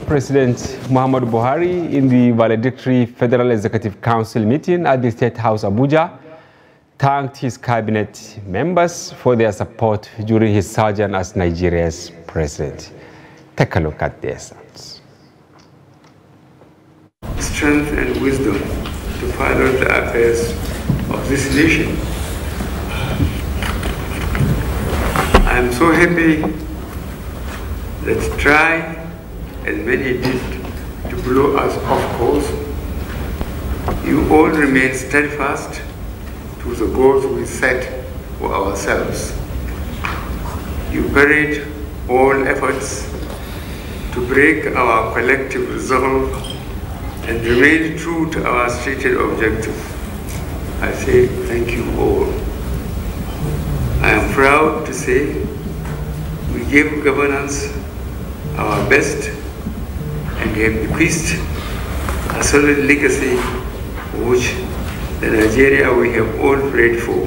President Muhammadu Buhari in the valedictory Federal Executive Council meeting at the State House Abuja thanked his cabinet members for their support during his sojourn as Nigeria's president. Take a look at this. Strength and wisdom to pilot the affairs of this nation. I am so happy that try as many did to blow us off course, you all remain steadfast to the goals we set for ourselves. You buried all efforts to break our collective resolve and remain true to our stated objective. I say thank you all. I am proud to say we gave governance our best and have bequeathed a solid legacy which the Nigeria we have all prayed for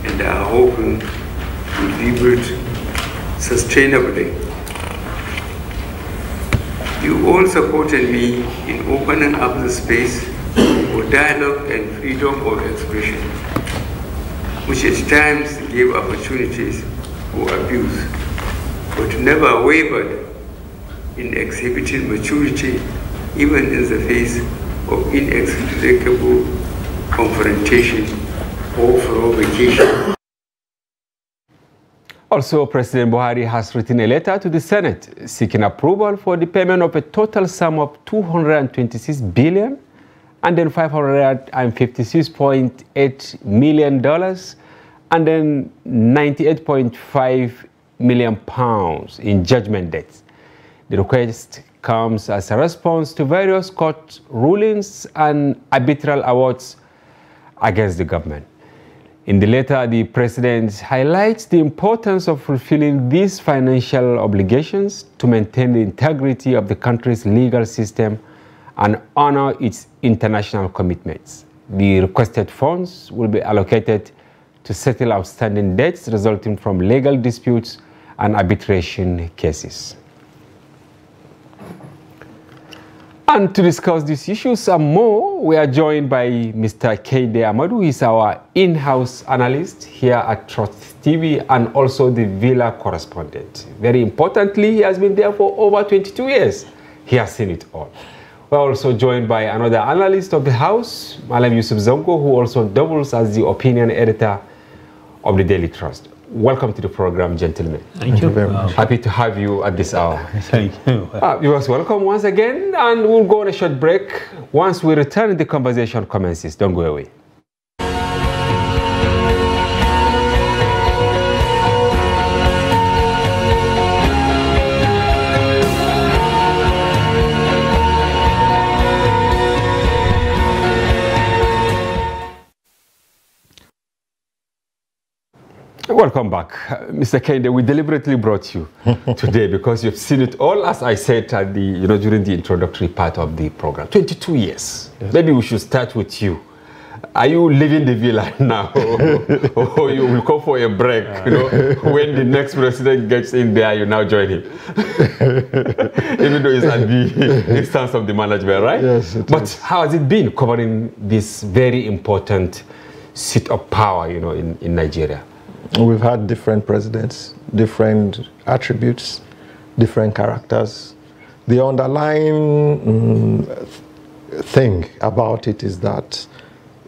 and are hoping will be built sustainably. You all supported me in opening up the space for dialogue and freedom of expression, which at times gave opportunities for abuse, but never wavered in exhibiting maturity even in the face of inexplicable confrontation or provocation. Also, President Buhari has written a letter to the Senate seeking approval for the payment of a total sum of $226 billion and then $556.8 million and then £98.5 million in judgment debts. The request comes as a response to various court rulings and arbitral awards against the government. In the letter, the president highlights the importance of fulfilling these financial obligations to maintain the integrity of the country's legal system and honor its international commitments. The requested funds will be allocated to settle outstanding debts resulting from legal disputes and arbitration cases. And to discuss these issues and more, we are joined by Mr. Keide Amadu, who is our in-house analyst here at Trust TV and also the Villa correspondent. Very importantly, he has been there for over 22 years. He has seen it all. We're also joined by another analyst of the house, Malam Yusuf Zongo, who also doubles as the opinion editor of the Daily Trust. Welcome to the program, gentlemen. Thank you very much. Happy to have you at this hour. Thank you. You are welcome once again, and we'll go on a short break. Once we return, the conversation commences. Don't go away. Welcome back. Mr. Keide, we deliberately brought you today because you've seen it all, as I said at the, during the introductory part of the program. 22 years. Yes. Maybe we should start with you. Are you leaving the villa now? or you will go for a break? When the next president gets in there, you now join him. Even though it's at the instance of the management, right? Yes, but how has it been covering this very important seat of power, in Nigeria? We've had different presidents, different attributes, different characters. The underlying thing about it is that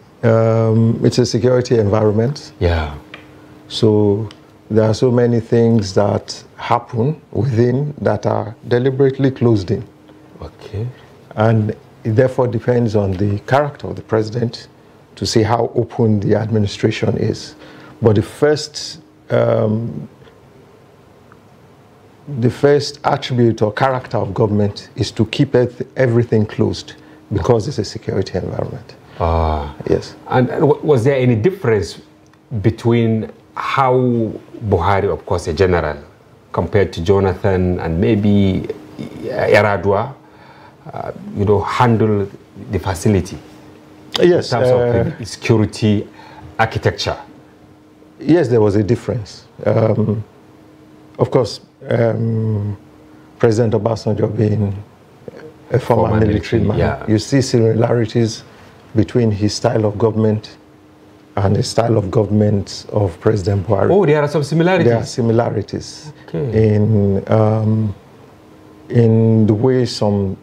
it's a security environment. Yeah. So there are so many things that happen within that are deliberately closed in. Okay. And it therefore depends on the character of the president to see how open the administration is. But the first attribute or character of government is to keep everything closed because it's a security environment. Yes. And was there any difference between how Buhari, of course a general, compared to Jonathan and maybe Yar'Adua, handle the facility? Yes. In terms of security architecture? Yes, there was a difference. Of course, President Obasanjo being a former military man. Yeah. You see similarities between his style of government and the style of government of President Buhari. Oh, there are some similarities. There are similarities Okay. in the way some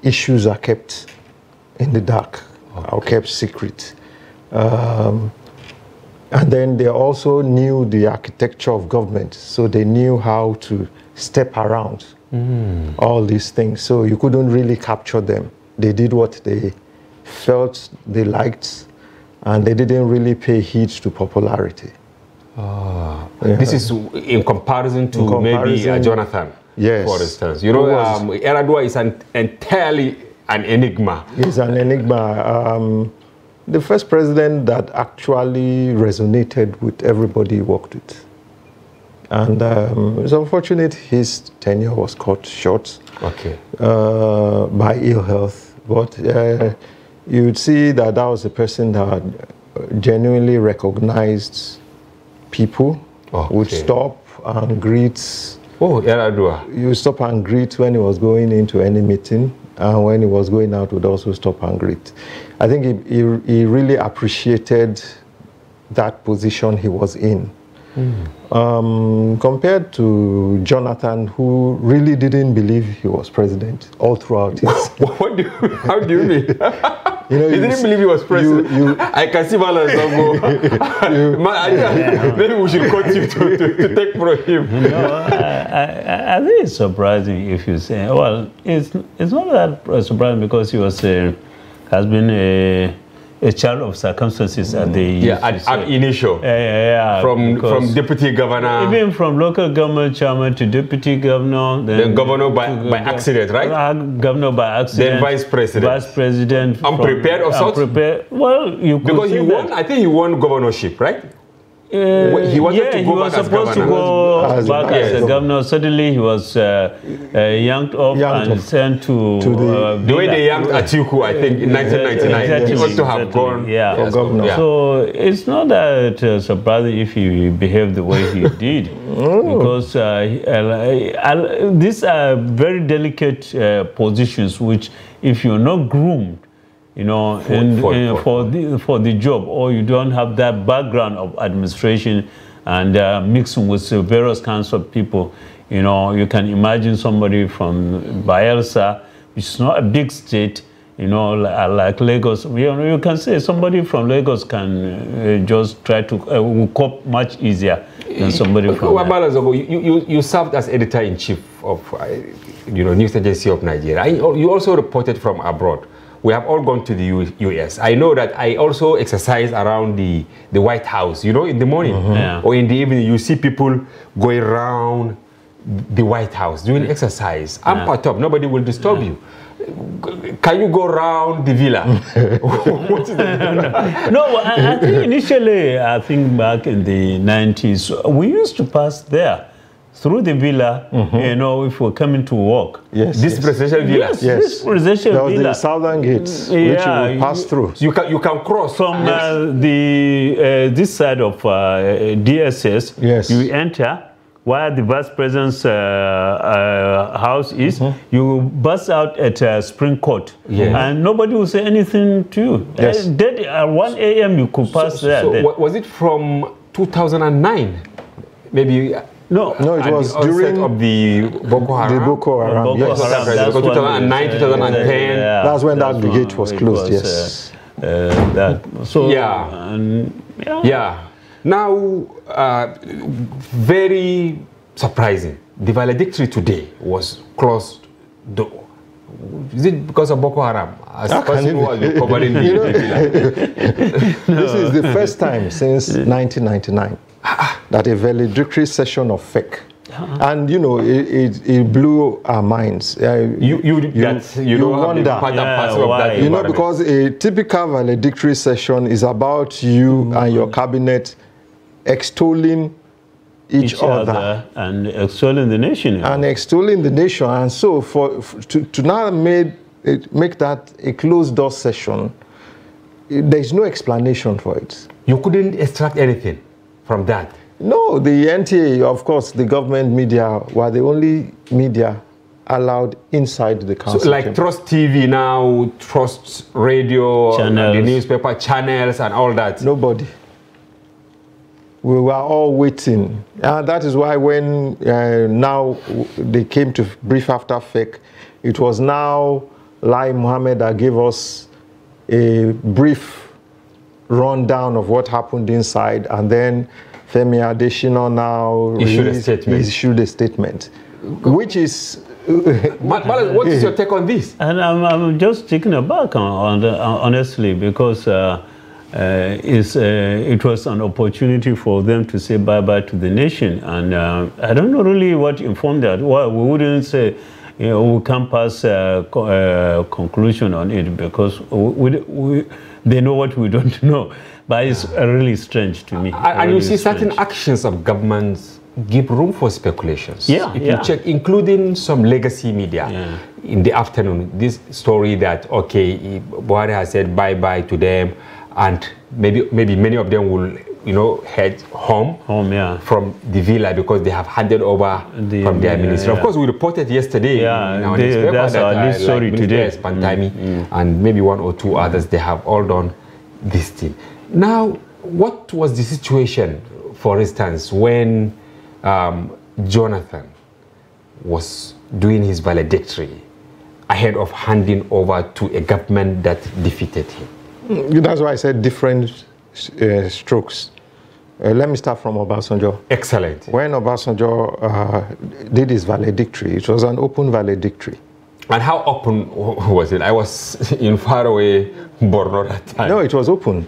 issues are kept in the dark, or kept secret. And then they also knew the architecture of government, so they knew how to step around all these things. So you couldn't really capture them. They did what they felt they liked, and they didn't really pay heed to popularity. This is in comparison to maybe Jonathan, yes, for instance. You know, Yar'Adua is entirely an enigma. He's an enigma. The first president that actually resonated with everybody he worked with. And it's unfortunate his tenure was cut short by ill health. But you'd see that that was a person that genuinely recognized people, would stop and greet. Oh, Yar'Adua. You would stop and greet when he was going into any meeting, and when he was going out, would also stop and greet. I think he really appreciated that position he was in. Compared to Jonathan, who really didn't believe he was president all throughout his... How do you mean? You know, he didn't believe he was president. I can see Malas maybe we should cut you to take from him. No, I think it's surprising if you say, well, it's not that surprising because he was has been a child of circumstances at the at initial from deputy governor, even from local government chairman to deputy governor, then governor by accident, right? Governor by accident, then vice president, unprepared of sorts. Well, you could because he won. I think he won governorship, right? He wanted to go back as governor. He was supposed to go back as a governor. Suddenly, he was yanked off and sent to the way they yanked Atiku, I think, in 1999. He ought to have gone for governor. Yeah. So it's not that surprising if he behaved the way he did, because these are very delicate positions, which if you're not groomed, you know, for the job, or you don't have that background of administration and mixing with various kinds of people, you know, you can imagine somebody from Bayelsa, which is not a big state, you know, like Lagos. You know, you can say somebody from Lagos can just try to cope much easier than somebody from. You served as editor-in-chief of, News Agency of Nigeria. You also reported from abroad. We have all gone to the US. I know that I also exercise around the White House, you know, in the morning or in the evening. You see people going around the White House doing exercise. I'm part of, nobody will disturb you. Can you go around the villa? What is that? No, I think initially, I think back in the 90s, we used to pass there. Through the villa, you know, if we're coming to work. This presidential villa. This presidential villa. There was the southern gates, which you would pass through. You can cross. From this side of DSS, you enter where the vice president's house is, you bust out at Spring Court, and nobody will say anything to you. Dead at 1 a.m. you could pass there. So was it from 2009? Maybe... No, it was during of the Boko Haram. The Boko Haram, yes. 2009, 2010. That's when that gate was closed, yes. Now, very surprising. The valedictory today was closed. Is it because of Boko Haram? As person who has been covering This is the first time since 1999 that a valedictory session of fake. And you know, it blew our minds. You wonder, because a typical valedictory session is about you and your cabinet extolling each other and extolling the nation. And so to now make that a closed door session, there is no explanation for it. You couldn't extract anything from that? No, the NTA, of course, the government media were the only media allowed inside the council. So like chamber. Trust TV now, Trust Radio, Channels. the newspaper channels and all that. Nobody. We were all waiting. And that is why when now they came to brief after FEC, it was now Lai Mohammed that gave us a brief rundown of what happened inside, and then Femi Adesina now issued a statement, which is... What is your take on this? And I'm just taken aback, honestly, because it was an opportunity for them to say bye-bye to the nation. And I don't know really what informed that. Well, we wouldn't say, we can't pass a conclusion on it because they know what we don't know. But it's really strange to me. And you see certain actions of governments give room for speculations. Yeah, if you check, including some legacy media in the afternoon, this story that, okay, Buhari has said bye-bye to them, and maybe many of them will, head home from the villa because they have handed over from their ministry. Of course, we reported yesterday in our newspaper that's that our news story today. Pantami and maybe one or two others, they have all done this thing. Now, what was the situation, for instance, when Jonathan was doing his valedictory ahead of handing over to a government that defeated him? That's why I said different strokes. Let me start from Obasanjo. Excellent. When Obasanjo did his valedictory, it was an open valedictory. And how open was it? I was in faraway Borno that time. No, it was open.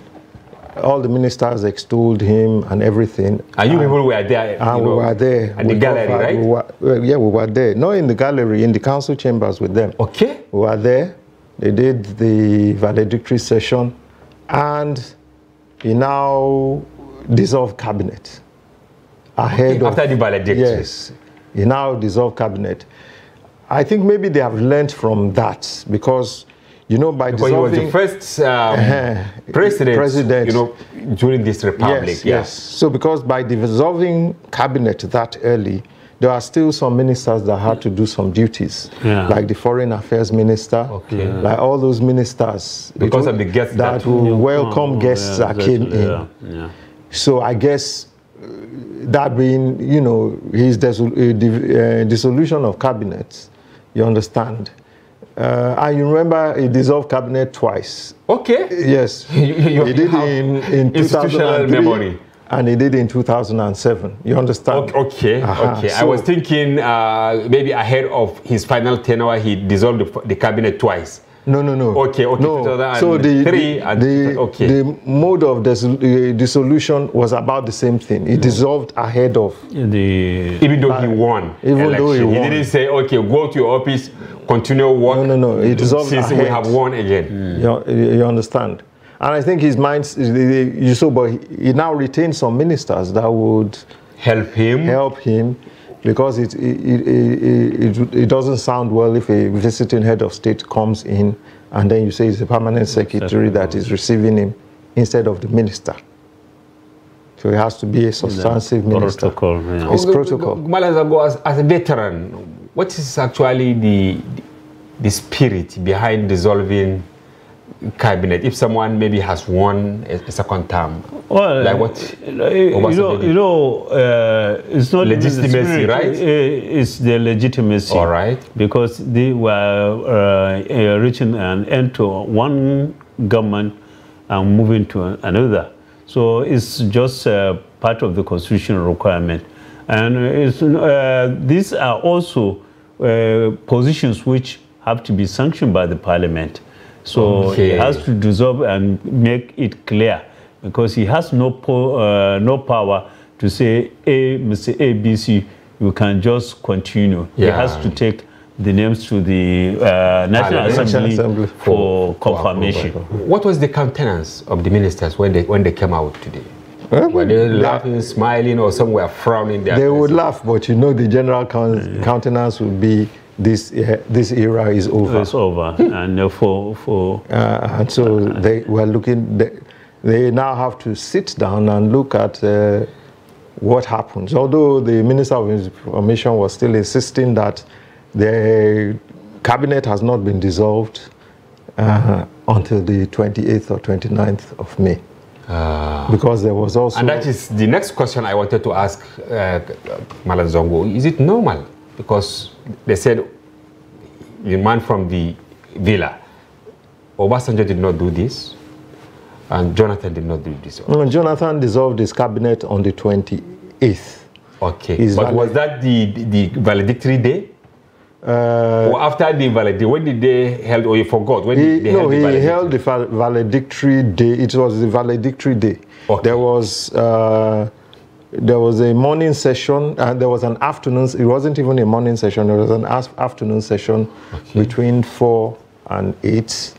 All the ministers extolled him and everything. And you people were there? We were there. At the gallery, right? We were there. Not in the gallery, in the council chambers with them. Okay. We were there. They did the valedictory session, and he now dissolved cabinet. After the valedictory? Yes. He now dissolved cabinet. I think maybe they have learned from that because, by dissolving... he was the first president, during this republic. Yes. So because by dissolving cabinet that early, there are still some ministers that had to do some duties, like the foreign affairs minister, like all those ministers. Because of the guests that will welcome guests that came in. So I guess that being, his dissolution of cabinet, you understand. And you remember he dissolved cabinet twice. Okay. Yes. He did in 2003. Memory. And he did in 2007. You understand? Okay. Okay. So I was thinking maybe ahead of his final tenure, he dissolved the cabinet twice. No. Okay. No. So the mode of dissolution was about the same thing. He dissolved ahead of even though he won. Even though he won. He didn't say, okay, go to your office, continue work. No. He dissolved since ahead. We have won again. You understand? And I think his mind, but he now retains some ministers that would help him, because it doesn't sound well if a visiting head of state comes in and then you say it's a permanent secretary that is receiving him instead of the minister. So it has to be a substantive minister. Protocol. It's protocol. As a veteran, what is actually the spirit behind dissolving cabinet if someone maybe has won a second term? Well, like what? It's not legitimacy, right? It's the legitimacy. All right. Because they were reaching an end to one government and moving to another. So it's just part of the constitutional requirement. And these are also positions which have to be sanctioned by the parliament. So he has to dissolve and make it clear, because he has no power to say, Mr. ABC, you can just continue. He has to take the names to the National Assembly for confirmation. What was the countenance of the ministers when they came out today? Were they laughing, smiling, or some were frowning? They would laugh, but the general countenance would be, this era is over. It's over, and and so they were looking. They now have to sit down and look at what happens. Although the Minister of Information was still insisting that The cabinet has not been dissolved until the 28th or 29th of May. Because there was also... And that is the next question I wanted to ask Malam Zongo. Is it normal? Because they said the man from the villa, Obasanjo did not do this, and Jonathan did not do this. No, Jonathan dissolved his cabinet on the 28th. Okay, but was that the valedictory day? Or after the valedictory, when did they held, or you forgot? When did they held the valedictory? Held the valedictory day. It was the valedictory day. Okay. There was a morning session and there was an afternoon. It wasn't even a morning session. There was an afternoon session between 4 and 8,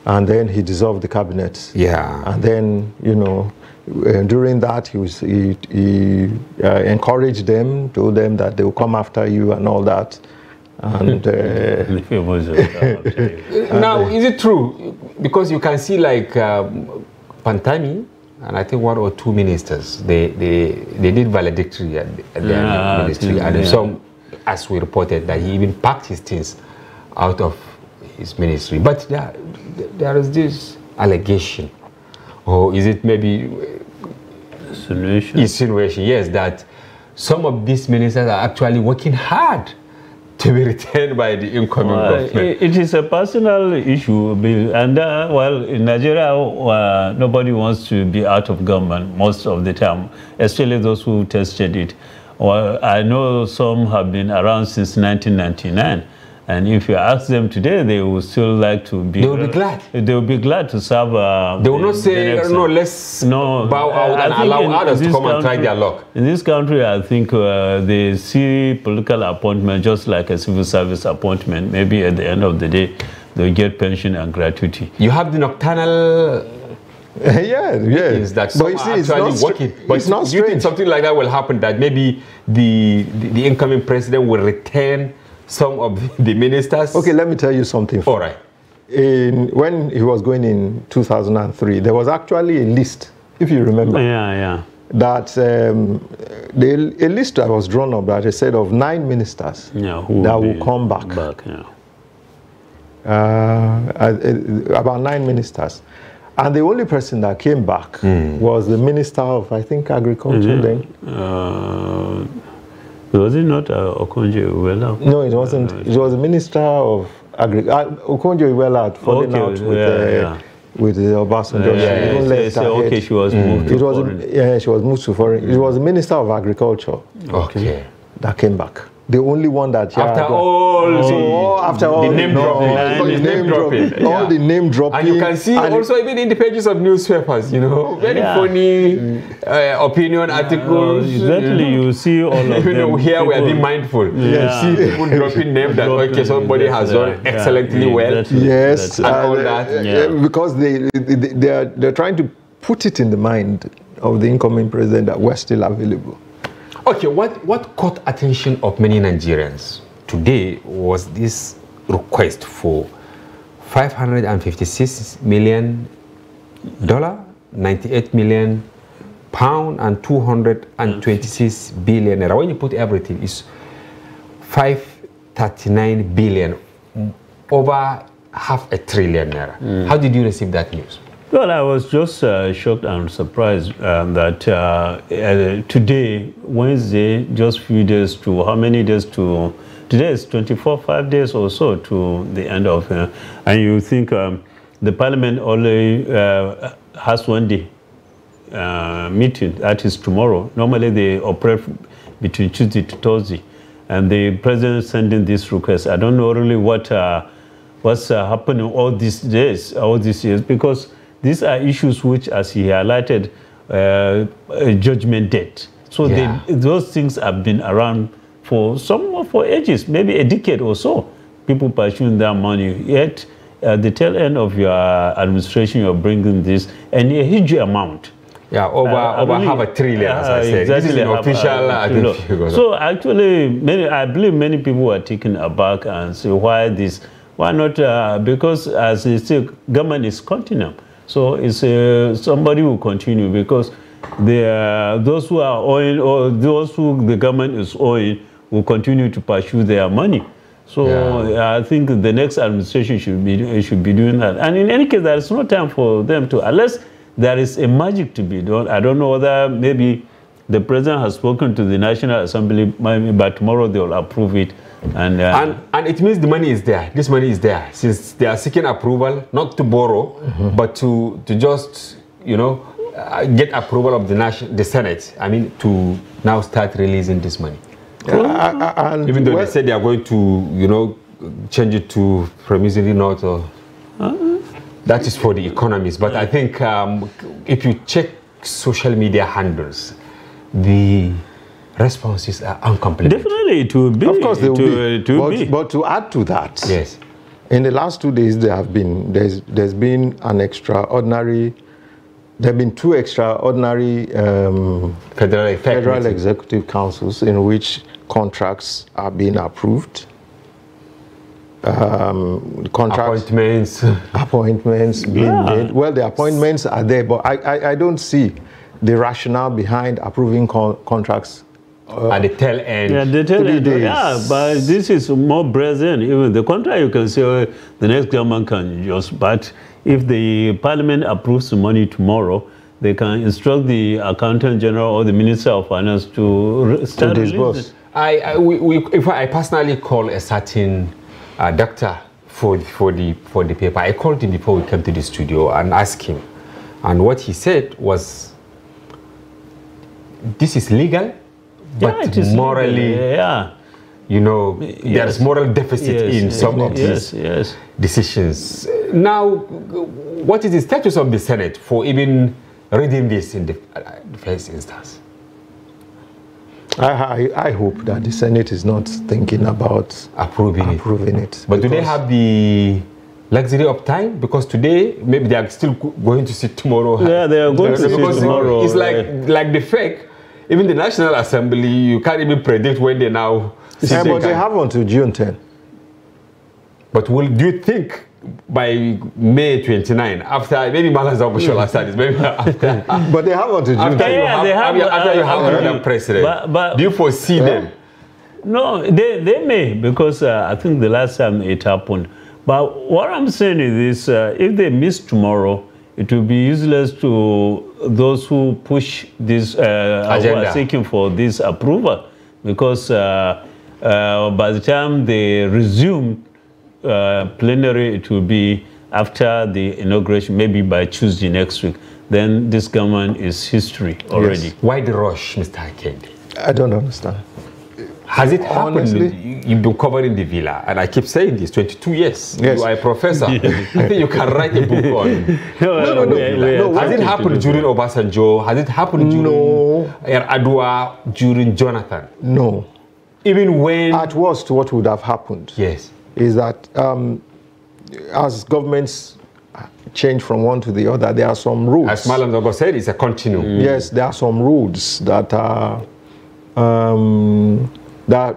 and then he dissolved the cabinet. Yeah. And then, you know, during that he encouraged them, told them that they will come after you and all that. And now, is it true? Because you can see like Pantami, and I think 1 or 2 ministers, they did valedictory at their ministry. And some, as we reported, that he even packed his things out of his ministry. But there is this allegation, or is it maybe insinuation? Yes, that some of these ministers are actually working hard to be retained by the incoming government. It is a personal issue, and well, in Nigeria, nobody wants to be out of government most of the time, especially those who tested it. Well, I know some have been around since 1999, and if you ask them today, they will still like to be. They will be glad. They will be glad to serve. They will not say, no, let's bow out and allow others to come and try their luck. In this country, I think they see political appointment just like a civil service appointment. Maybe at the end of the day, they'll get pension and gratuity. You have the nocturnal... Is that some are actually working. But it's not do you think something like that will happen, that maybe the incoming president will retain some of the ministers? Okay, let me tell you something. All right. When he was going in 2003, there was actually a list, if you remember. That a list that was drawn up that said of 9 ministers that will come back. About 9 ministers. And the only person that came back was the Minister of, I think, Agriculture then. Was it not Okonjo-Iweala? No, it wasn't. It was the Minister of Agriculture. Okonjo-Iweala had fallen out with the Obasanjo. She was moved to foreign. She was moved to foreign. It was the Minister of Agriculture that came back. The only one that after all the name dropping, all the name dropping, and you can see also even in the pages of newspapers, you know, very funny opinion articles. Exactly, you see all of them. Here we are being mindful. You see people dropping names that okay, somebody has done excellently well. Yes, and all that. Because they're trying to put it in the mind of the incoming president that we're still available. Okay, what caught attention of many Nigerians today was this request for $556 million, 98 million pound, and 226 billion naira. When you put everything, it's 539 billion, over half a trillion naira. How did you receive that news? Well, I was just shocked and surprised that today, Wednesday, just few days to, how many days to, today is 5 days or so to the end of, and you think the parliament only has 1 day meeting, that is tomorrow. Normally they operate between Tuesday to Thursday, and the president sending this request. I don't know really what's happening all these days, all these years, because these are issues which, as he highlighted, judgment debt. So those things have been around for ages, maybe a decade or so. People pursuing their money. Yet, at the tail end of your administration, you're bringing this, and a huge amount. Yeah, over half a trillion, as I said. Exactly, this is an official. So actually, I believe many people are taken aback and say, why this? Why not? Because, as they say, government is continuum. So it's somebody will continue, because those who are owing, or those who the government is owing, will continue to pursue their money. So I think the next administration should be doing that. And in any case, there is no time for them to, unless there is a magic to be done. I don't know whether maybe the president has spoken to the National Assembly, maybe by tomorrow they will approve it. And it means the money is there. This money is there, since they are seeking approval, not to borrow, but to just, you know, get approval of the Senate. I mean, to now start releasing this money. Even though they said they are going to, you know, change it to promissory note, or that is for the economists. But I think if you check social media handles, the responses are uncomplimentary. Definitely, it will be. Of course, they will be. But to add to that, yes, in the last 2 days there's been an extraordinary. There have been 2 extraordinary federal executive councils in which contracts are being approved. Appointments being made. Well, the appointments are there, but I don't see the rationale behind approving contracts at the tail end. Yeah, the tail end. Yeah, but this is more brazen. Even the contract, you can say the next government can just. But if the Parliament approves the money tomorrow, they can instruct the Accountant General or the Minister of Finance to start disburse. I personally call a certain doctor for the paper. I called him before we came to the studio and asked him, and what he said was, this is legal, but morally, you know, there's moral deficit in some of these decisions. Now, what is the status of the Senate for even reading this in the first instance? I hope that the Senate is not thinking about approving it. But do they have the luxury of time? Because today, maybe they are still going to sit tomorrow. Yeah, they are going to sit tomorrow. It's like the fake. Even the National Assembly, you can't even predict when they now... but they have until June 10. But do you think by May 29, after maybe Malam Zabo shall start this, maybe after... but they have until June 10. After you have another president, but do you foresee them? No, they may, because I think the last time it happened. But what I'm saying is this, if they miss tomorrow, it will be useless to those who push this, who are seeking for this approval, because by the time they resume plenary, it will be after the inauguration, maybe by Tuesday next week. Then this government is history already. Yes. Why the rush, Mr. Kendi? I don't understand. Has it happened? Honestly, you've been covering the villa, and I keep saying this, 22 years. Yes. You are a professor. I think you can write a book on... No. Has it happened during Obasanjo? Has it happened during Adwa, during Jonathan? No. Even when... At worst, what would have happened is that as governments change from one to the other, there are some rules. As Malam Zabo said, it's a continuum. Yes, there are some rules that are... that,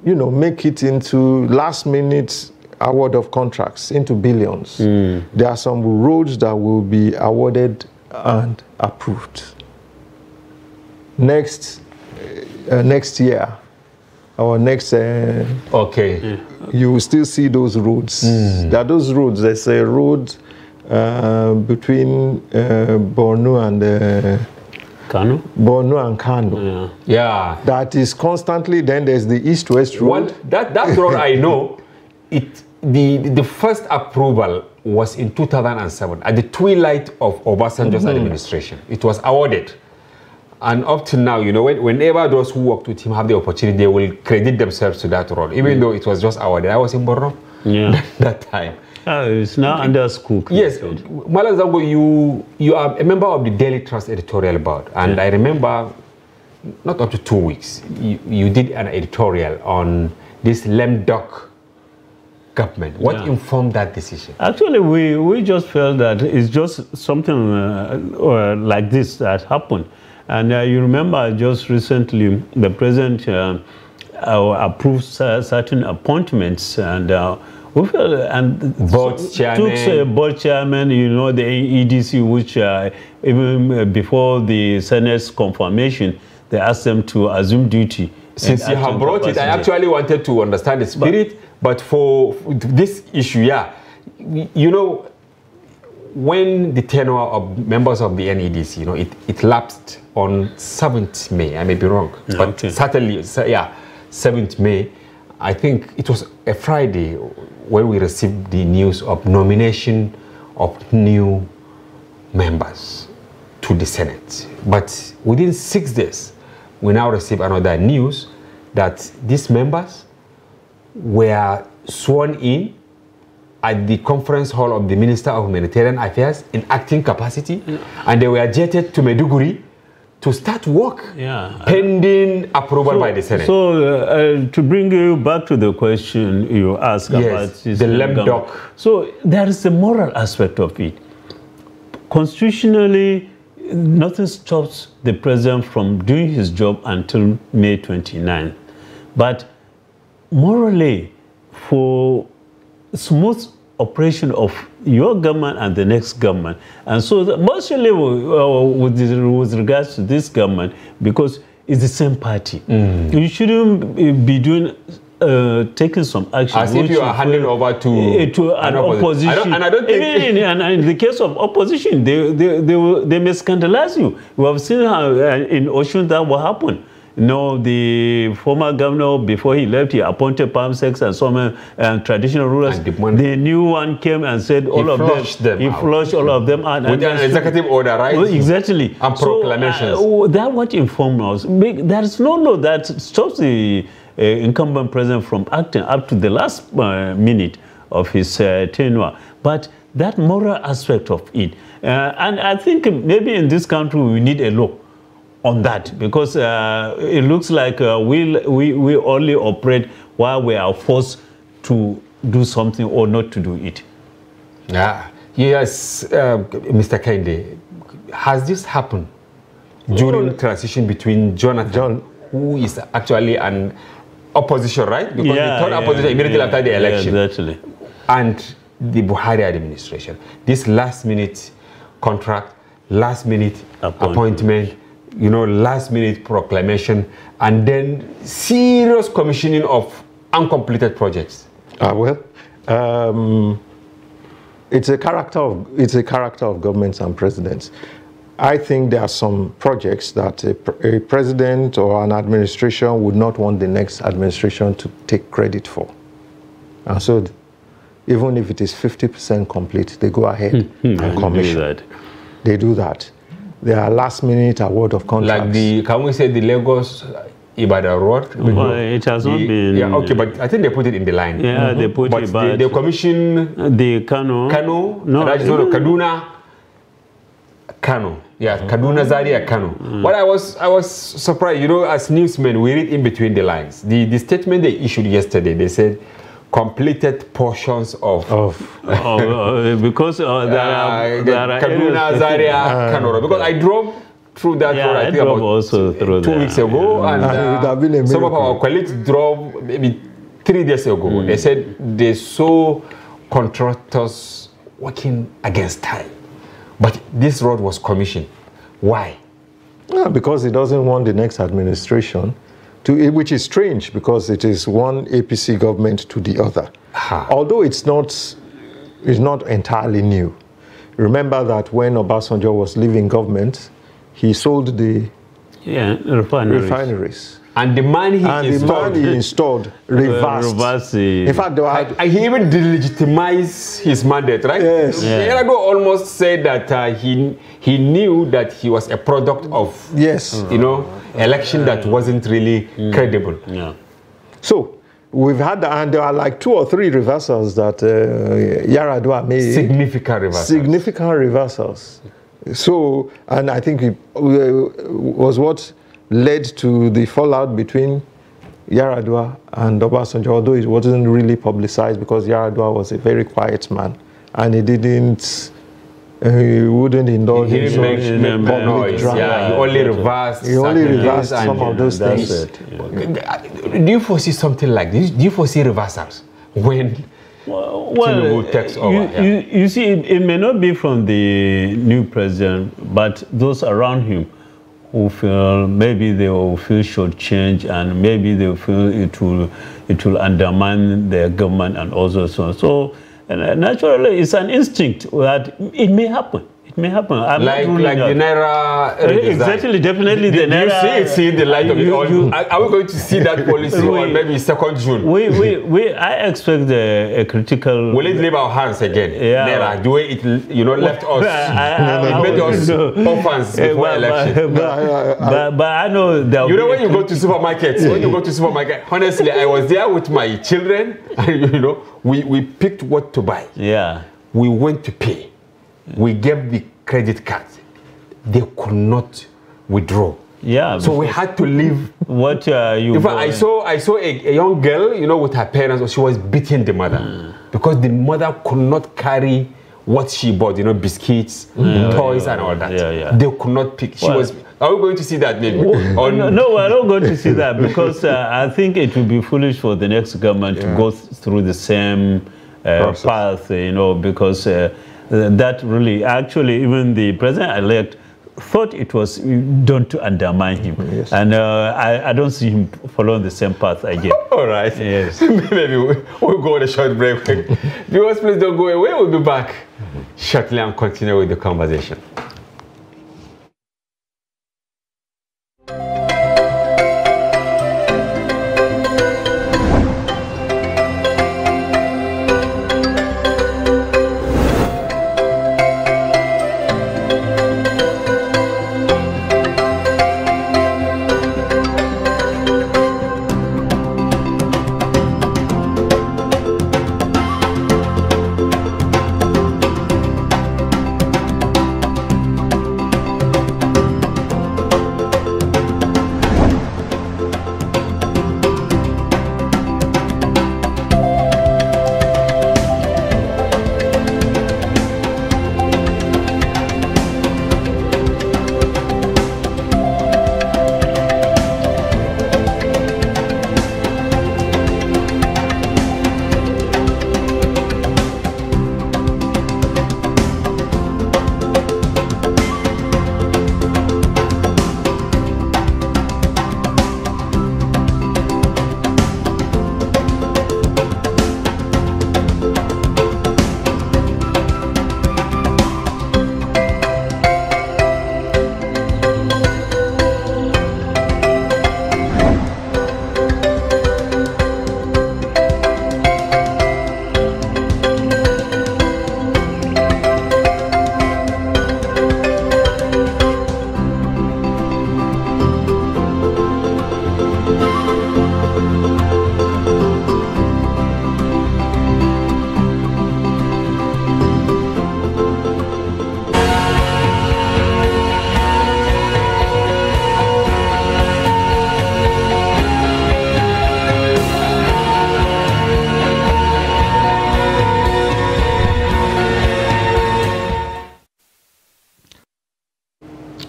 you know, make it into last-minute award of contracts, into billions. There are some roads that will be awarded and approved. Next year, or next... you will still see those roads. There are those roads. There's a road between Borno and... Kano? Borno and Kano. Yeah. That is constantly, then there's the east-west road. That road I know, the first approval was in 2007, at the twilight of Obasanjo's administration. It was awarded. And up to now, you know, whenever those who worked with him have the opportunity, they will credit themselves to that road, even though it was just awarded. I was in Borno that time. It's now under school. Yes, Malam Zabo, you are a member of the Daily Trust editorial board, and I remember, not up to 2 weeks, you did an editorial on this lame duck government. What informed that decision? Actually, we just felt that it's just something like this that happened. And you remember just recently, the president approved certain appointments, and we felt, and board chairman. Board chairman, you know, the EDC, which even before the Senate's confirmation, they asked them to assume duty. Since you have brought it, I actually wanted to understand the spirit, but for this issue, yeah, you know, when the tenure of members of the NEDC, you know, it lapsed on 7th May. I may be wrong, but certainly, yeah, 7th May. I think it was a Friday when we received the news of nomination of new members to the Senate. But within 6 days, we now receive another news that these members were sworn in at the conference hall of the Minister of Humanitarian Affairs in acting capacity, and they were jetted to Maiduguri to start work, pending approval by the Senate. So to bring you back to the question you asked about the lame duck. So there is a moral aspect of it. Constitutionally, nothing stops the president from doing his job until May 29. But morally, for smooth operation of your government and the next government, and so mostly with regards to this government, because it's the same party, you shouldn't be doing taking some action. As if you are handing over to an opposition. I don't think even in the case of opposition, they may scandalize you. We have seen how in Oshun that will happen. You know, the former governor, before he left, he appointed palm sex and some traditional rulers. The new one came and said all of them. He flushed all of them out. With an executive order, right? Exactly. And proclamations. So, that what informed us. There is no law that stops the incumbent president from acting up to the last minute of his tenure. But that moral aspect of it. And I think maybe in this country we need a law on that, because it looks like we only operate while we are forced to do something or not to do it. Yes, Mr. Kende, has this happened during transition between Jonathan, who is actually an opposition, right? Because the third opposition immediately after the election, exactly, and the Buhari administration, this last-minute contract, last-minute appointment, you know, last-minute proclamation, and then serious commissioning of uncompleted projects. It's a character of governments and presidents. I think there are some projects that a president or an administration would not want the next administration to take credit for, and so even if it is 50% complete, they go ahead and commission that. They do that. There are last-minute award of contracts. Like can we say the Lagos Ibadan road? Well, it has not been. Yeah, okay, but I think they put it in the line. Yeah, they put it. But they commission the Kano. No, that is not Kaduna. Kano. Yeah, Kaduna Zaria Kano. But I was surprised. You know, as newsmen, we read in between the lines. The statement they issued yesterday, they said completed portions of because there are Kaduna Zaria Kano. Because I drove through that road, I think about also 2 weeks ago, and some of our colleagues drove maybe 3 days ago. They said they saw contractors working against time, but this road was commissioned. Why? Because he doesn't want the next administration to, which is strange because it is one APC government to the other. Although it's not entirely new. Remember that when Obasanjo was leaving government, he sold the refineries. And the man he installed reversed. In fact, he even delegitimized his mandate, right? Yes. Yar'Adua almost said that he knew that he was a product of election that wasn't really credible. Yeah. So we've had, and there are like 2 or 3 reversals that Yar'Adua made. Significant reversals. So, and I think it was what led to the fallout between Yar'Adua and Obasanjo, although it wasn't really publicized because Yar'Adua was a very quiet man and he wouldn't indulge in public drama. Yeah, he only reversed. He only reversed some of those things. Do you foresee something like this? Do you foresee reversals when Tinubu takes over? You see, it may not be from the new president, but those around him who feel maybe they will feel shortchanged, and maybe they feel it will undermine their government and also so on. So naturally, it's an instinct that it may happen. It may happen. I'm like the Naira exactly, definitely the Naira. You see the light of it all. Are we going to see that policy on maybe 2nd June? I expect a critical. Will it leave our hands again? Yeah. Naira, the way it left us. It made us orphans before election. But I know that. You know when you go to supermarkets, honestly, I was there with my children, and we picked what to buy. Yeah. We went to pay. We gave the credit card. They could not withdraw. Yeah. So we had to leave. What you? In fact, I saw a young girl, with her parents. She was beating the mother because the mother could not carry what she bought. Biscuits, toys, and all that. Yeah. They could not pick. She was. Are we going to see that maybe? No, we're not going to see that because I think it would be foolish for the next government to go through the same path. Because. That really, actually, even the president-elect thought it was done to undermine him. Yes. And I don't see him following the same path again. All right. Yes. Maybe we'll go on a short break. Viewers, please don't go away. We'll be back shortly and continue with the conversation.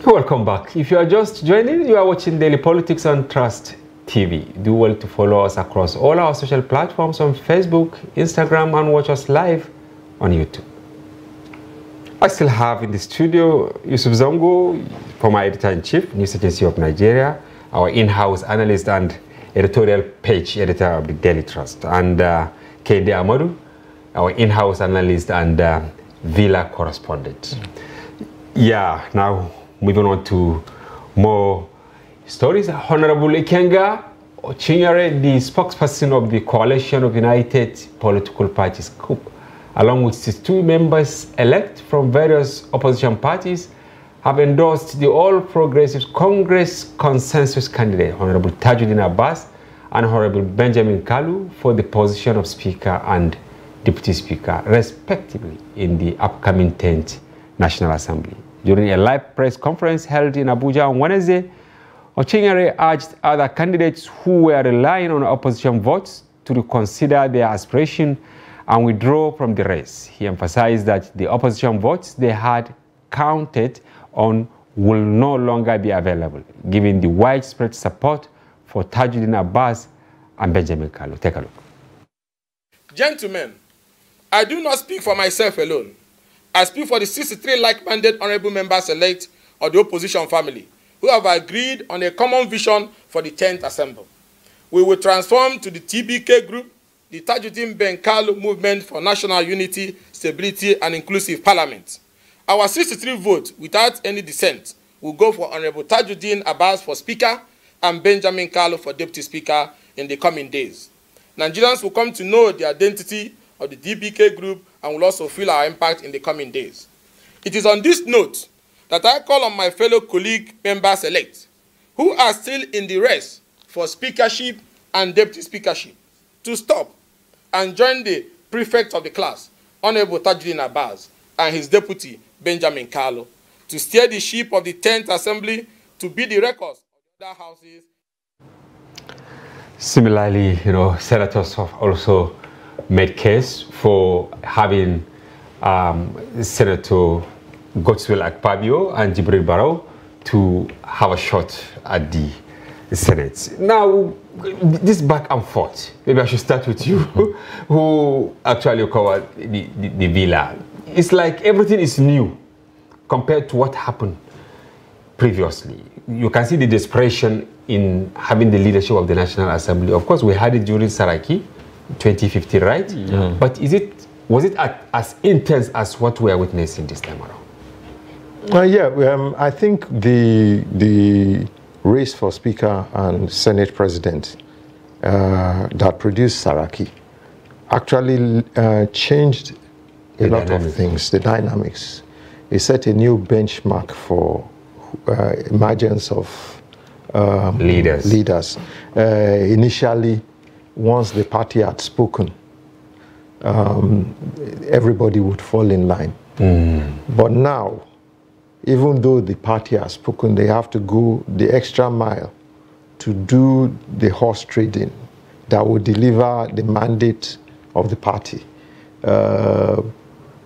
Welcome back. If you are just joining, you are watching Daily Politics on Trust TV. Do well to follow us across all our social platforms on Facebook, Instagram, and watch us live on YouTube. I still have in the studio Yusuf Zongo, former editor-in-chief, News Agency of Nigeria, our in-house analyst and editorial page editor of the Daily Trust, and Kende Amadou, our in-house analyst and Villa correspondent. Yeah, now moving on to more stories. Honorable Ikenga Chinyere, the spokesperson of the Coalition of United Political Parties, CUP, along with its two members-elect from various opposition parties, have endorsed the All Progressives Congress consensus candidate, Honorable Tajuddin Abbas and Honorable Benjamin Kalu, for the position of Speaker and Deputy Speaker, respectively, in the upcoming 10th National Assembly. During a live press conference held in Abuja on Wednesday, Ochinyere urged other candidates who were relying on opposition votes to reconsider their aspiration and withdraw from the race. He emphasized that the opposition votes they had counted on will no longer be available, given the widespread support for Tajuddin Abbas and Benjamin Kalu. Take a look. Gentlemen, I do not speak for myself alone. I speak for the 63 like-minded honorable members-elect of the opposition family who have agreed on a common vision for the 10th Assembly. We will transform to the TBK group, the Tajuddin Benkalu Movement for National Unity, Stability and Inclusive Parliament. Our 63 votes without any dissent will go for Honorable Tajuddin Abbas for Speaker and Benjamin Kalu for Deputy Speaker in the coming days. Nigerians will come to know the identity of the DBK group and will also feel our impact in the coming days. It is on this note that I call on my fellow colleague members-elect who are still in the race for speakership and deputy speakership to stop and join the prefect of the class, Honorable Tajuddin Abbas, and his deputy, Benjamin Kalu, to steer the ship of the 10th Assembly to be the records of the other houses. Similarly, senators have also made case for having Senator Godswill Akpabio and Jibril Barrow to have a shot at the Senate. Now, this back and forth, maybe I should start with you, who actually covered the villa. It's like everything is new compared to what happened previously. You can see the desperation in having the leadership of the National Assembly. Of course, we had it during Saraki, 2015, right? Yeah. But was it as intense as what we are witnessing this time around? I think the race for Speaker and Senate President that produced Saraki actually changed a lot of things, the dynamics. It set a new benchmark for emergence of leaders. Initially, once the party had spoken, everybody would fall in line. But now, even though the party has spoken, they have to go the extra mile to do the horse trading that will deliver the mandate of the party.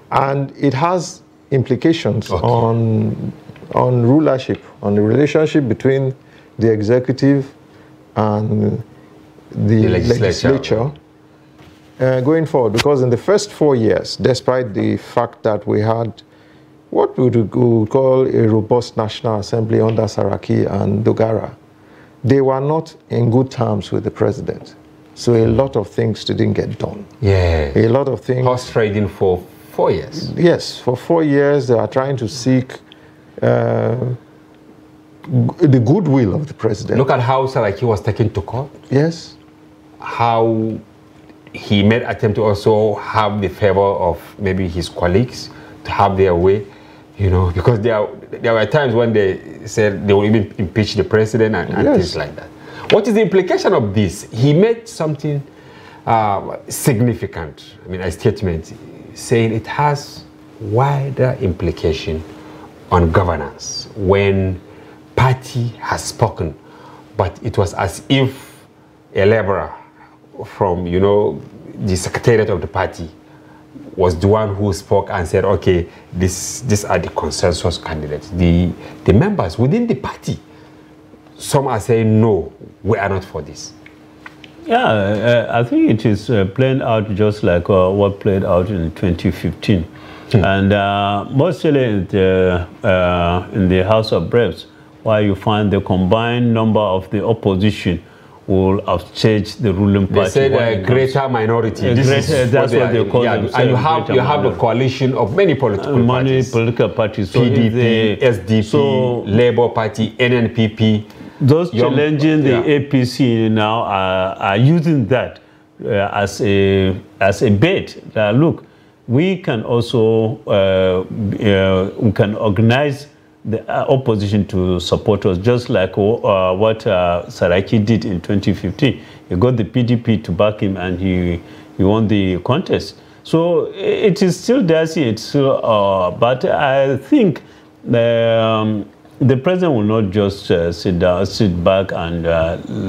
And it has implications on rulership, on the relationship between the executive and the legislature going forward. Because in the first 4 years, despite the fact that we had what we would call a robust National Assembly under Saraki and Dogara, they were not in good terms with the president. So a lot of things didn't get done. Yeah. A lot of things. Horse trading for 4 years. Yes, for 4 years they are trying to seek the goodwill of the president. Look at how Saraki was taken to court. Yes. How he made attempt to also have the favor of maybe his colleagues to have their way, because there were times when they said they would even impeach the president and things like that. What is the implication of this? He made something significant, a statement saying it has wider implication on governance when party has spoken, but it was as if a laborer from, the secretariat of the party was the one who spoke and said, okay, these are the consensus candidates. The members within the party, some are saying, no, we are not for this. Yeah, I think it is playing out just like what played out in 2015. And mostly in the House of Reps, where you find the combined number of the opposition will have changed the ruling party. They said a greater minority. That's what they call them. And you have a coalition of many political parties. So PDP, SDP, Labour Party, NNPP. Those challenging the APC now are using that as a bait. Look, we can also we can organize the opposition to support us, just like what Saraki did in 2015. He got the PDP to back him, and he won the contest. So it is still dicey. It's still, but I think the president will not just sit back and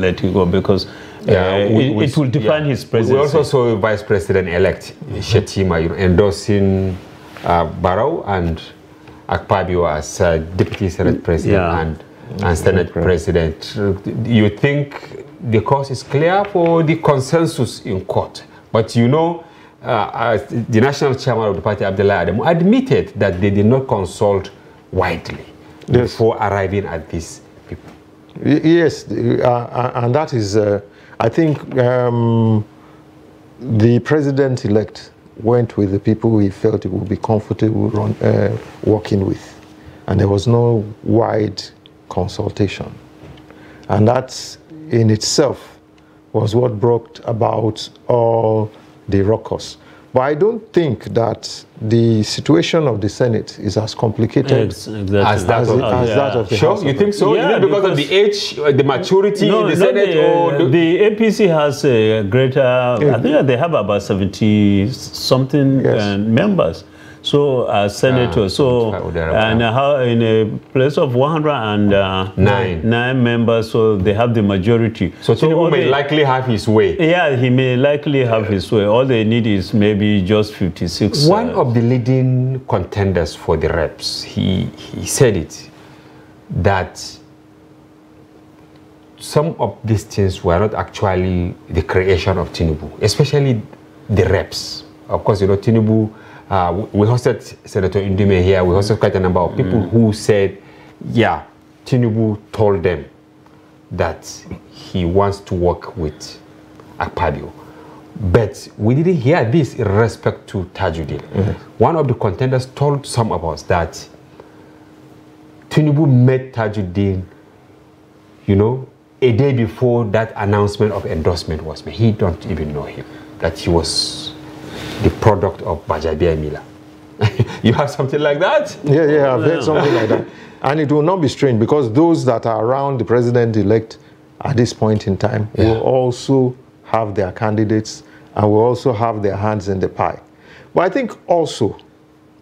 let it go, because it will define his presidency. We also saw Vice President-elect Shetima endorsing Barrow and Akpabio as Deputy Senate President and Senate President. You think the course is clear for the consensus in court? But the national chairman of the party, Abdullah Adamu, admitted that they did not consult widely before arriving at this Yes, and that is, I think, the president-elect went with the people he felt he would be comfortable working with. And there was no wide consultation. And that in itself was what brought about all the ruckus. But I don't think that the situation of the Senate is as complicated as that of the House. You think so? Yeah, because of the age, the maturity in the Senate? The APC has a greater, I think they have about 70-something members. So as senators, and how in a place of 109 members, so they have the majority. So Tinubu may likely have his way. Yeah, he may likely have his way. All they need is maybe just 56. One of the leading contenders for the reps, he said it, that some of these things were not actually the creation of Tinubu, especially the reps. Of course, you know, Tinubu. We hosted Senator Indume here. We hosted quite a number of people who said, yeah, Tinubu told them that he wants to work with Akpabio. But we didn't hear this in respect to Tajuddin. One of the contenders told some of us that Tinubu met Tajuddin, you know, a day before that announcement of endorsement was made. He don't even know him, that he was the product of Bajabia Mila. You have something like that? Yeah, I've heard something like that. And it will not be strange because those that are around the president-elect at this point in time will also have their candidates and will also have their hands in the pie. But I think also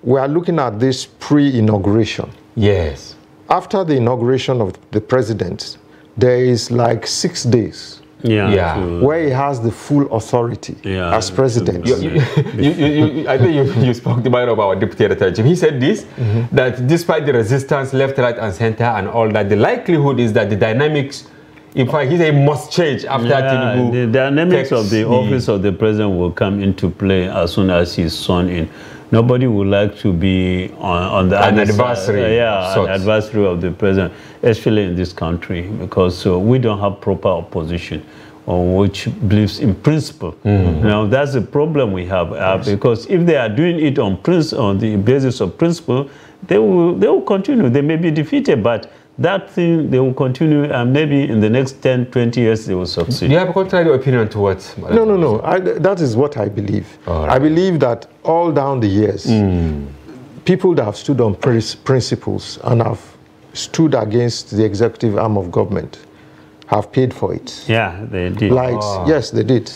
we are looking at this pre-inauguration. Yes. After the inauguration of the president, there is like 6 days where he has the full authority as president. I think you spoke to about our deputy editor. He said this, that despite the resistance left, right, and center and all that, the likelihood is that the dynamics, in fact, he said must change after Tinubu. The dynamics of the office of the president will come into play as soon as he's sworn in. Nobody would like to be on the adversary, an adversary of the president, especially in this country, because we don't have proper opposition which believes in principle. Now that's the problem we have, because if they are doing it on the basis of principle, they will continue. They may be defeated, but that thing they will continue, and maybe in the next 10, 20 years they will succeed. Do you have a contrary opinion to what? No. That is what I believe. Right. I believe that all down the years, people that have stood on principles and have stood against the executive arm of government have paid for it. Yeah, they did. Yes, they did.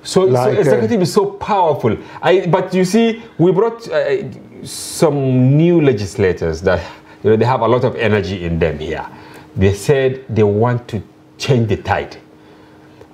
So executive is so powerful. But you see, we brought some new legislators that they have a lot of energy in them here. They said they want to change the tide.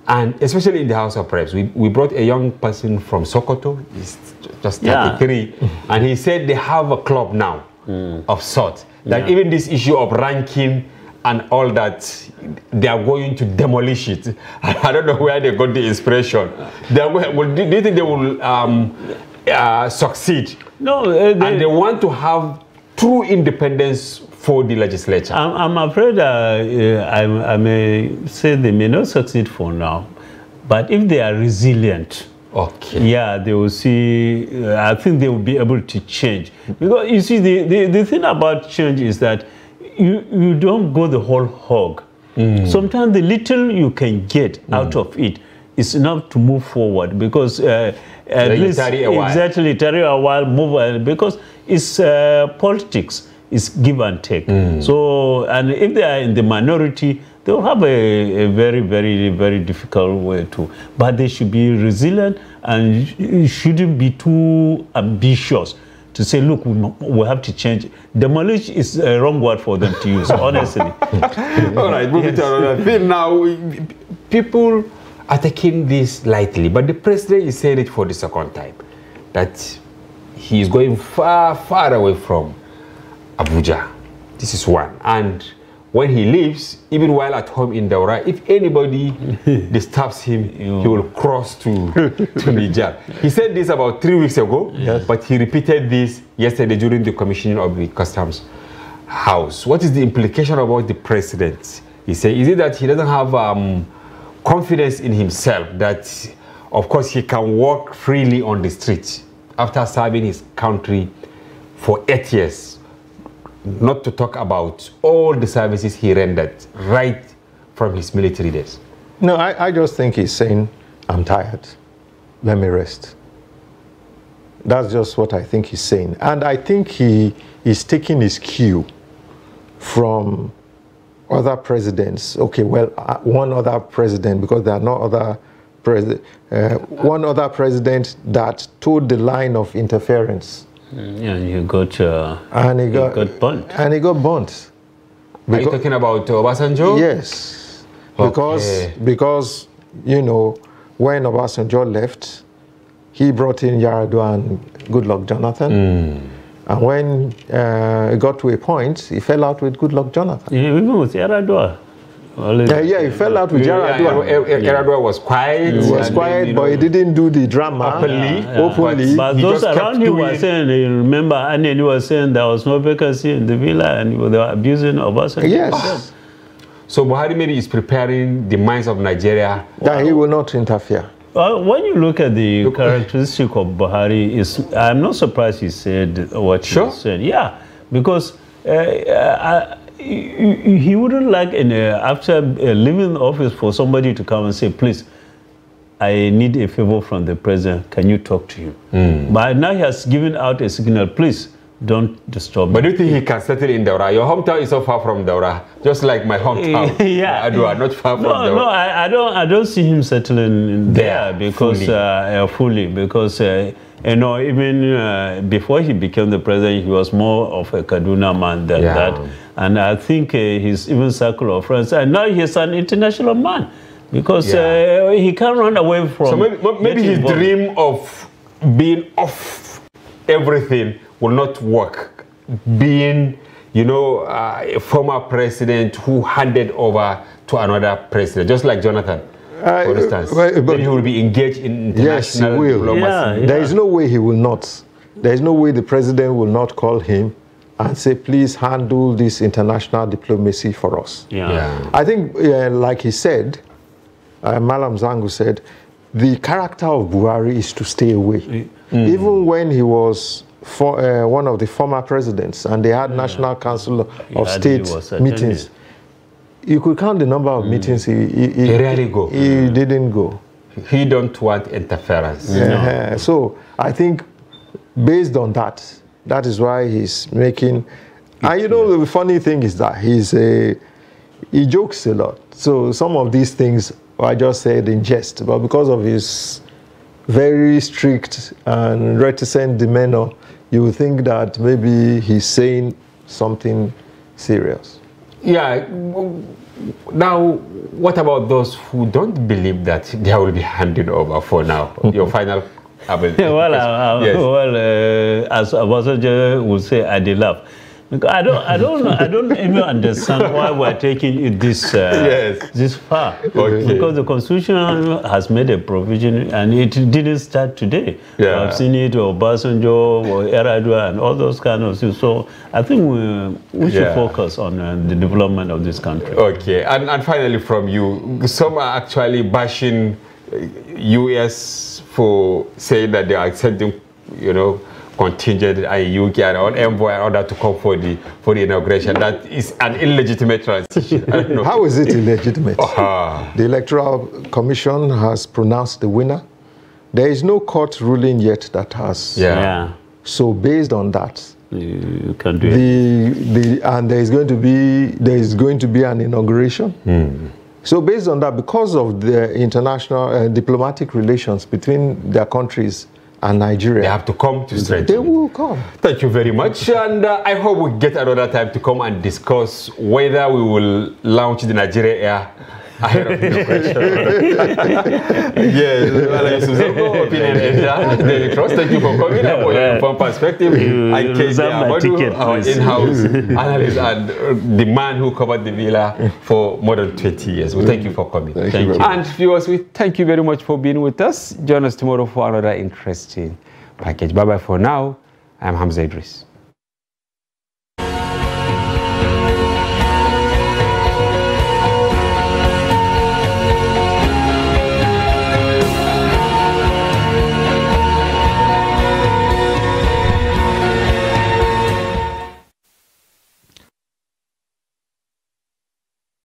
And especially in the House of Reps, we brought a young person from Sokoto, he's just 33, and he said they have a club now of sorts. That even this issue of ranking and all that, they are going to demolish it. I don't know where they got the inspiration. Do you think they will succeed? No. And they want to have true independence for the legislature. I'm afraid I may say they may not succeed for now, but if they are resilient, they will see. I think they will be able to change. Because you see, the thing about change is that you don't go the whole hog. Sometimes the little you can get out of it is enough to move forward, because at least tarry a while, move, because it's politics. It's give and take. So, and if they are in the minority, they will have a very, very, very difficult way to. But they should be resilient, and you shouldn't be too ambitious to say, look, we have to change. Demolish is a wrong word for them to use, honestly. All right, moving to another thing now. People are taking this lightly, but the president is saying it for the second time, that he is going far, far away from Abuja. This is one. And when he leaves, even while at home in Daura, if anybody disturbs him, he will cross to Niger. He said this about 3 weeks ago, but he repeated this yesterday during the commissioning of the Customs House. What is the implication about the president He said, is it that he doesn't have confidence in himself that, of course, he can walk freely on the street after serving his country for 8 years, not to talk about all the services he rendered right from his military days? No, I just think he's saying, I'm tired. Let me rest. That's just what I think he's saying. And I think he is taking his cue from other presidents. Okay, well, one other president, because there are no other president, one other president that toed the line of interference. Yeah, and he got burnt. And he got burnt. Are you talking about Obasanjo? Yes. Okay. Because, you know, when Obasanjo left, he brought in Yar'Adua and Goodluck Jonathan. And when it got to a point, he fell out with Goodluck Jonathan. Yeah, even with Yar'Adua. Yeah, he fell out with Yar'Adua. Yar'Adua was quiet. He was quiet, but he didn't do the drama openly. But those around him were saying, remember, Annie was saying there was no vacancy in the villa and they were abusing Obasanjo. Yes. So Buhari maybe is preparing the minds of Nigeria. That he will not interfere. When you look at the characteristic of Buhari, I'm not surprised he said what he said. Yeah, because he wouldn't like, after leaving the office, for somebody to come and say, please, I need a favor from the president. Can you talk to him? But now he has given out a signal, please, don't disturb me. But do you think he can settle in Daura? Your hometown is so far from Daura, just like my hometown. Yeah, Adua, not far from Daura. No, I don't see him settling in there because fully because you know, even before he became the president, he was more of a Kaduna man than that. And I think his even circle of friends, and now he's an international man because he can't run away from. So maybe his dream of being off everything will not work. Being, you know, a former president who handed over to another president, just like Jonathan, for instance. Then he will be engaged in international diplomacy. There is no way he will not. There is no way the president will not call him and say, please handle this international diplomacy for us. I think, like he said, Malam Zangu said, the character of Buhari is to stay away. Even when he was one of the former presidents and they had National Council of State meetings, you could count the number of meetings he rarely go. He didn't go. He don't want interference. So I think based on that, that is why he's making. And you know, the funny thing is that he jokes a lot. So some of these things I just said in jest, but because of his very strict and reticent demeanor, you would think that maybe he's saying something serious. Yeah. Now, what about those who don't believe that they will be handed over for now? Your final. As Obasanjo would say, I did laugh. I don't even understand why we're taking it this far. Because the Constitution has made a provision, and it didn't start today. I've seen it, or Obasanjo, or Yar'Adua, and all those kind of things. So I think we should focus on the development of this country. Okay, and finally from you, some are actually bashing U.S. for saying that they are sending, you know, contingent and UK and all envoy in order to come for the inauguration. That is an illegitimate transition. How is it illegitimate? The Electoral Commission has pronounced the winner. There is no court ruling yet that has. So based on that, you can do it. And there is going to be an inauguration. So based on that, because of the international diplomatic relations between their countries and Nigeria, they have to come to straight. They will come. Thank you very much, and I hope we get another time to come and discuss whether we will launch the Nigeria Air ahead of the question. Yes, Daily Trust, thank you for coming and for your informed perspective. And Casey Amadu, our in-house analyst and the man who covered the villa for more than 20 years. Well, thank you for coming. Thank you. And viewers, we thank you very much for being with us. Join us tomorrow for another interesting package. Bye-bye for now. I'm Hamza Idris.